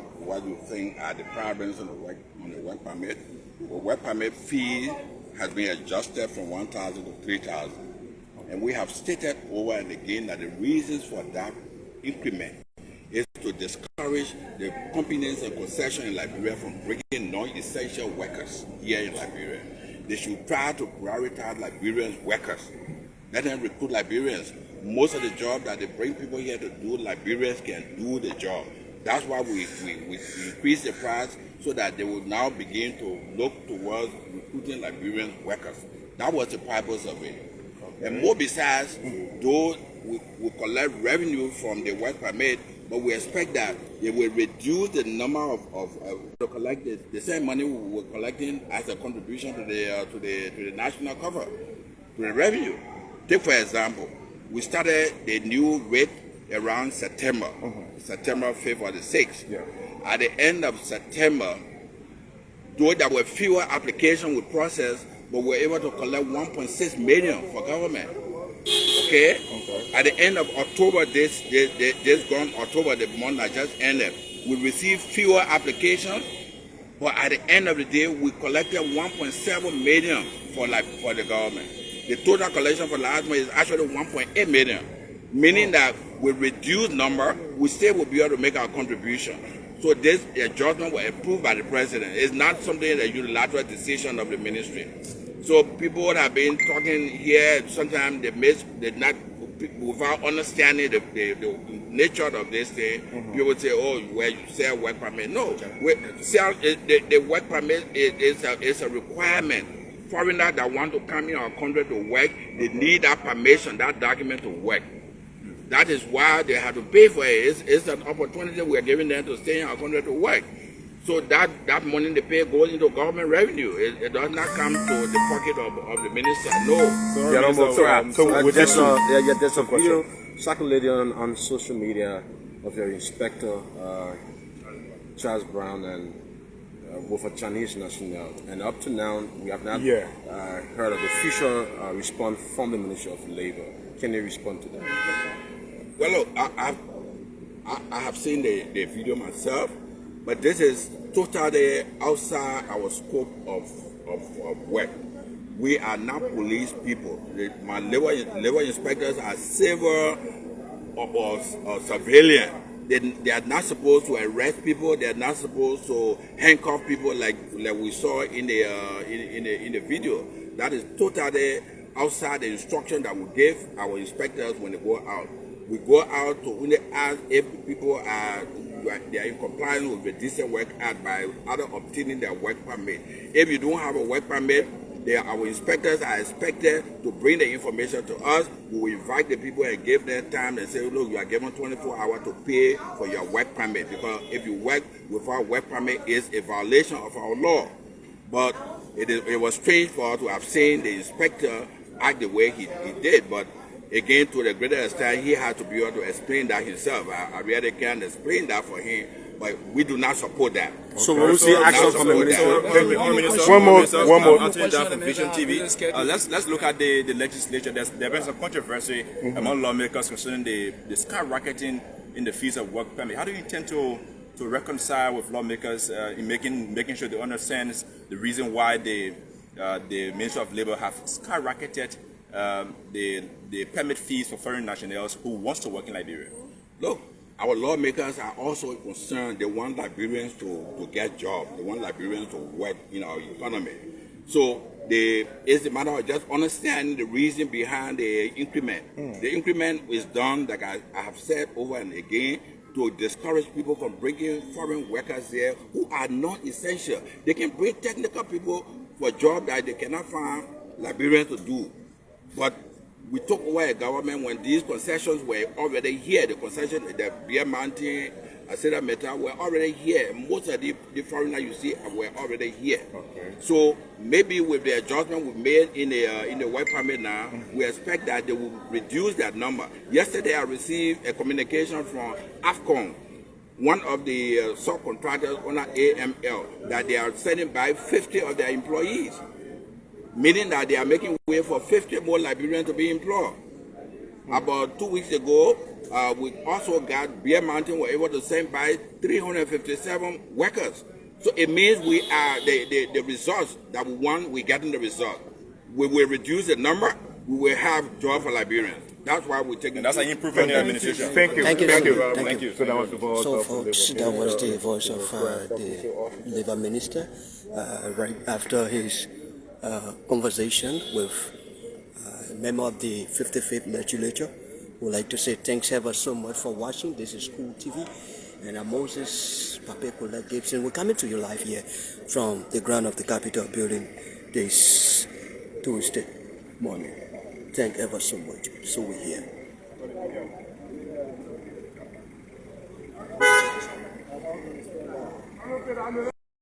what you think are the problems on the work permit. The work permit fee has been adjusted from 1,000 to 3,000, and we have stated over and again that the reasons for that increment is to discourage the companies and concessions in Liberia from bringing non-essential workers here in Liberia. They should try to prioritize Liberian workers. Let them recruit Liberians. Most of the job that they bring people here to do, Liberians can do the job. That's why we increase the price so that they will now begin to look towards recruiting Liberian workers. That was the purpose of it. And more besides, though we collect revenue from the work permit, but we expect that it will reduce the number to collect the same money we were collecting as a contribution to the national cover, to the revenue. Take for example, we started the new rate around September, September 5th or the 6th. Yeah. At the end of September, though there were fewer applications we processed, but we were able to collect 1.6 million for government. Okay? At the end of October, this gone October, the month that just ended, we received fewer applications, but at the end of the day, we collected 1.7 million for the government. The total collection for last month is actually 1.8 million, meaning that with reduced number, we still will be able to make our contribution. So this adjustment was approved by the president. It's not something that unilateral decision of the ministry. So people have been talking here, sometimes they not, without understanding the nature of this thing, people say, oh, well, you sell work permit. No, the work permit is a requirement. Foreigners that want to come in our country to work, they need that permission, that document to work. That is why they have to pay for it. It's an opportunity we are giving them to stay in our country to work. So that money they pay goes into government revenue. It does not come to the pocket of the minister. No. There's a video circulating on social media of your inspector, Charles Brown, and with a Chinese nationality. And up to now, we have not heard of official response from the Ministry of Labor. Can you respond to that? Well, look, I have seen the video myself, but this is totally outside our scope of work. We are not police people. My labor inspectors are civil or civilian. They are not supposed to arrest people. They are not supposed to handcuff people like we saw in the video. That is totally outside the instruction that we give our inspectors when they go out. We go out to only ask if people are in compliance with the Decent Work Act by either obtaining their work permit. If you don't have a work permit, our inspectors are expected to bring the information to us. We will invite the people and give them time and say, look, you are given 24 hours to pay for your work permit, because if you work without work permit, it's a violation of our law. But it was strange for us to have seen the inspector act the way he did, but again, to the greater extent, he had to be able to explain that himself. I really can't explain that for him, but we do not support that. So when we see action from the minister, one more. From Vision TV. Let's look at the legislature. There's been some controversy among lawmakers concerning the skyrocketing in the fees of work permit. How do you intend to reconcile with lawmakers in making sure they understand the reason why the Ministry of Labor have skyrocketed the permit fees for foreign nationals who wants to work in Liberia? Look, our lawmakers are also concerned. They want Liberians to get jobs. They want Liberians to work in our economy. So it's a matter of just understanding the reason behind the increment. The increment is done, like I have said over and again, to discourage people from bringing foreign workers here who are not essential. They can bring technical people for jobs that they cannot find Liberians to do. But we took over a government when these concessions were already here. The concession, the Beer Mountain, Acera Metal were already here. Most of the foreigners you see were already here. Okay. So maybe with the adjustment we made in the work permit now, we expect that they will reduce that number. Yesterday I received a communication from AFCON, one of the subcontractors under AML, that they are sending back 50 of their employees, meaning that they are making way for 50 more Liberians to be employed. About 2 weeks ago, We also got Bear Mountain were able to send by 357 workers. So it means we are the results that we want. We're getting the result. We will reduce the number. We will have job for Liberians. That's why we're taking. And that's an improvement in administration. Thank you. Thank you. Thank you. So that was the voice So, of folks, that was the voice of the Labour Minister right after his conversation with a member of the 55th Legislature. We'd like to say thanks ever so much for watching. This is Cool TV. And I'm Moses, Papay, Kolié, Gibson. We're coming to you live here from the ground of the Capitol building this Tuesday morning. Thank ever so much. So we're here.